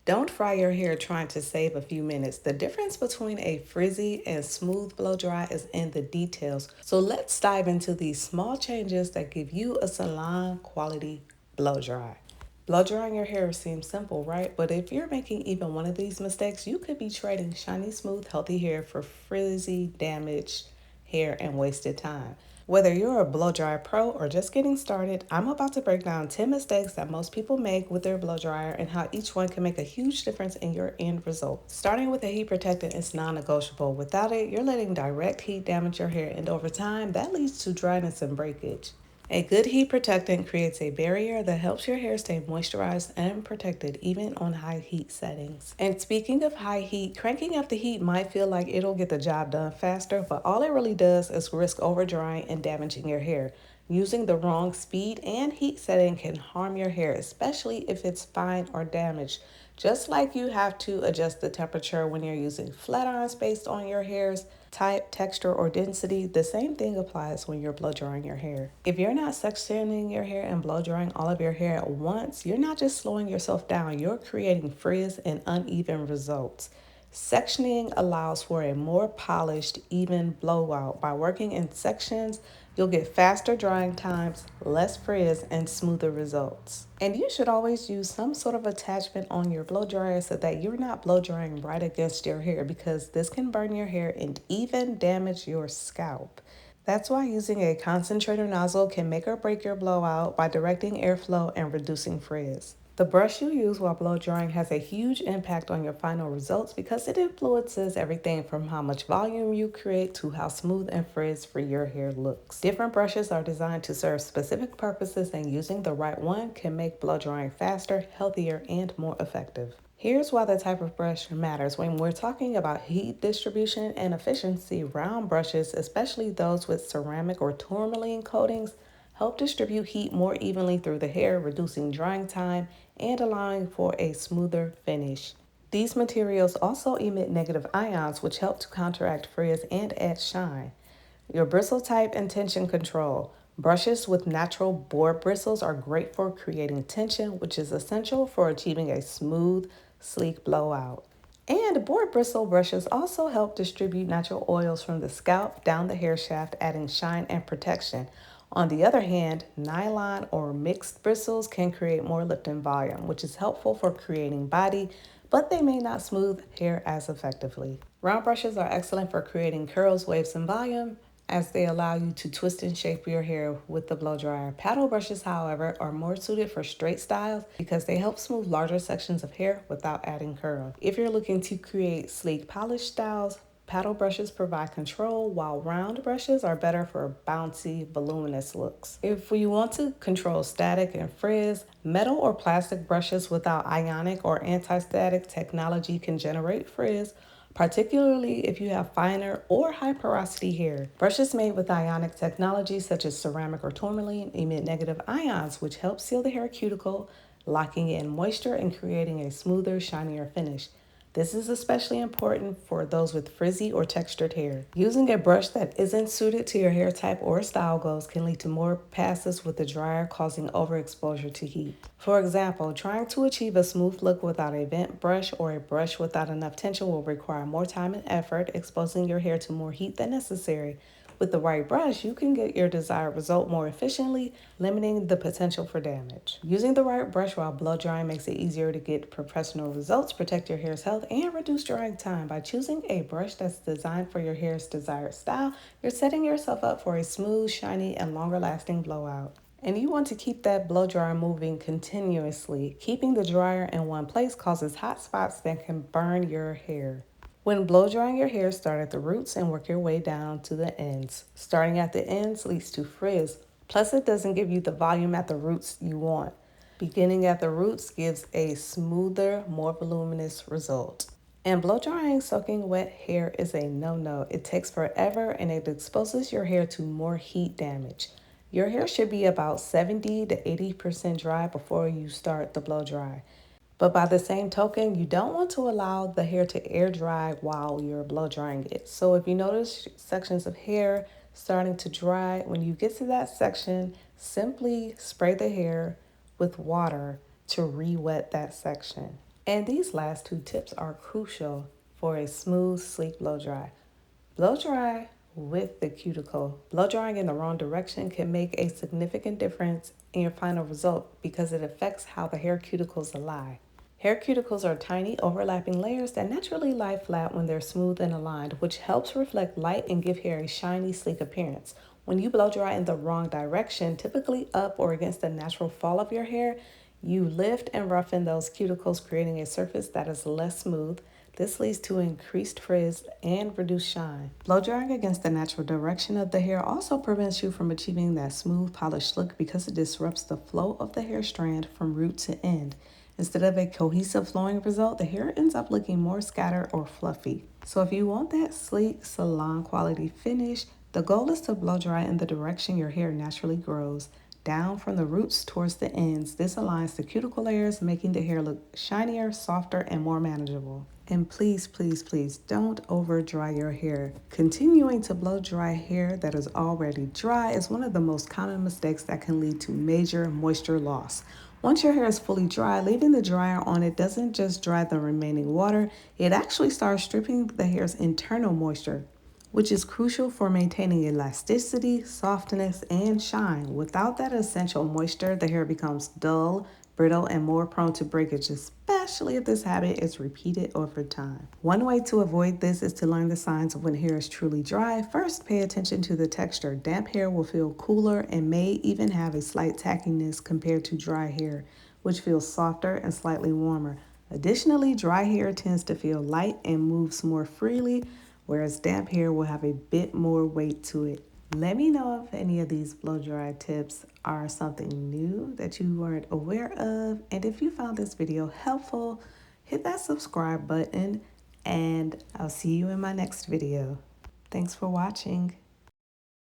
Don't fry your hair trying to save a few minutes. The difference between a frizzy and smooth blow dry is in the details. So let's dive into these small changes that give you a salon quality blow dry. Blow drying your hair seems simple, right? But if you're making even one of these mistakes, you could be trading shiny, smooth, healthy hair for frizzy, damaged hair and wasted time. Whether you're a blow dry pro or just getting started, I'm about to break down 10 mistakes that most people make with their blow dryer and how each one can make a huge difference in your end result. Starting with a heat protectant is non-negotiable. Without it, you're letting direct heat damage your hair, and over time, that leads to dryness and breakage. A good heat protectant creates a barrier that helps your hair stay moisturized and protected even on high heat settings. And speaking of high heat, cranking up the heat might feel like it'll get the job done faster, but all it really does is risk over drying and damaging your hair. Using the wrong speed and heat setting can harm your hair, especially if it's fine or damaged. Just like you have to adjust the temperature when you're using flat irons based on your hair's type, texture, or density, the same thing applies when you're blow drying your hair. If you're not sectioning your hair and blow drying all of your hair at once, you're not just slowing yourself down, you're creating frizz and uneven results. Sectioning allows for a more polished, even blowout. By working in sections, you'll get faster drying times, less frizz, and smoother results. And you should always use some sort of attachment on your blow dryer so that you're not blow drying right against your hair, because this can burn your hair and even damage your scalp. That's why using a concentrator nozzle can make or break your blowout by directing airflow and reducing frizz. The brush you use while blow drying has a huge impact on your final results because it influences everything from how much volume you create to how smooth and frizz-free your hair looks. Different brushes are designed to serve specific purposes, and using the right one can make blow drying faster, healthier, and more effective. Here's why the type of brush matters. When we're talking about heat distribution and efficiency, round brushes, especially those with ceramic or tourmaline coatings, help distribute heat more evenly through the hair, reducing drying time and allowing for a smoother finish. These materials also emit negative ions, which help to counteract frizz and add shine. Your bristle type and tension control. Brushes with natural board bristles are great for creating tension, which is essential for achieving a smooth, sleek blowout. And board bristle brushes also help distribute natural oils from the scalp down the hair shaft, adding shine and protection. On the other hand, nylon or mixed bristles can create more lift and volume, which is helpful for creating body, but they may not smooth hair as effectively. Round brushes are excellent for creating curls, waves, and volume, as they allow you to twist and shape your hair with the blow dryer. Paddle brushes, however, are more suited for straight styles because they help smooth larger sections of hair without adding curl. If you're looking to create sleek, polished styles, paddle brushes provide control, while round brushes are better for bouncy, voluminous looks. If you want to control static and frizz, metal or plastic brushes without ionic or anti-static technology can generate frizz, particularly if you have finer or high porosity hair. Brushes made with ionic technology, such as ceramic or tourmaline, emit negative ions, which help seal the hair cuticle, locking in moisture and creating a smoother, shinier finish. This is especially important for those with frizzy or textured hair. Using a brush that isn't suited to your hair type or style goals can lead to more passes with the dryer, causing overexposure to heat. For example, trying to achieve a smooth look without a vent brush or a brush without enough tension will require more time and effort, exposing your hair to more heat than necessary. With the right brush, you can get your desired result more efficiently, limiting the potential for damage. Using the right brush while blow drying makes it easier to get professional results, protect your hair's health, and reduce drying time. By choosing a brush that's designed for your hair's desired style, you're setting yourself up for a smooth, shiny, and longer lasting blowout. And you want to keep that blow dryer moving continuously. Keeping the dryer in one place causes hot spots that can burn your hair. When blow drying your hair, start at the roots and work your way down to the ends. Starting at the ends leads to frizz, plus it doesn't give you the volume at the roots you want. Beginning at the roots gives a smoother, more voluminous result. And blow drying soaking wet hair is a no-no. It takes forever and it exposes your hair to more heat damage. Your hair should be about 70 to 80% dry before you start the blow dry. But by the same token, you don't want to allow the hair to air dry while you're blow drying it. So if you notice sections of hair starting to dry, when you get to that section, simply spray the hair with water to re-wet that section. And these last two tips are crucial for a smooth, sleek blow dry. Blow dry with the cuticle. Blow drying in the wrong direction can make a significant difference in your final result because it affects how the hair cuticles lie. Hair cuticles are tiny overlapping layers that naturally lie flat when they're smooth and aligned, which helps reflect light and give hair a shiny, sleek appearance. When you blow dry in the wrong direction, typically up or against the natural fall of your hair, you lift and roughen those cuticles, creating a surface that is less smooth. This leads to increased frizz and reduced shine. Blow drying against the natural direction of the hair also prevents you from achieving that smooth, polished look because it disrupts the flow of the hair strand from root to end. Instead of a cohesive flowing result, the hair ends up looking more scattered or fluffy. So if you want that sleek, salon quality finish, the goal is to blow dry in the direction your hair naturally grows, down from the roots towards the ends. This aligns the cuticle layers, making the hair look shinier, softer, and more manageable. And please, please, please don't over dry your hair. Continuing to blow dry hair that is already dry is one of the most common mistakes that can lead to major moisture loss. Once your hair is fully dry, leaving the dryer on it doesn't just dry the remaining water, it actually starts stripping the hair's internal moisture, which is crucial for maintaining elasticity, softness, and shine. Without that essential moisture, the hair becomes dull, brittle, and more prone to breakage, especially if this habit is repeated over time. One way to avoid this is to learn the signs of when hair is truly dry. First, pay attention to the texture. Damp hair will feel cooler and may even have a slight tackiness compared to dry hair, which feels softer and slightly warmer. Additionally, dry hair tends to feel light and moves more freely, whereas damp hair will have a bit more weight to it. Let me know if any of these blow dry tips are something new that you weren't aware of. And if you found this video helpful, hit that subscribe button and I'll see you in my next video. Thanks for watching.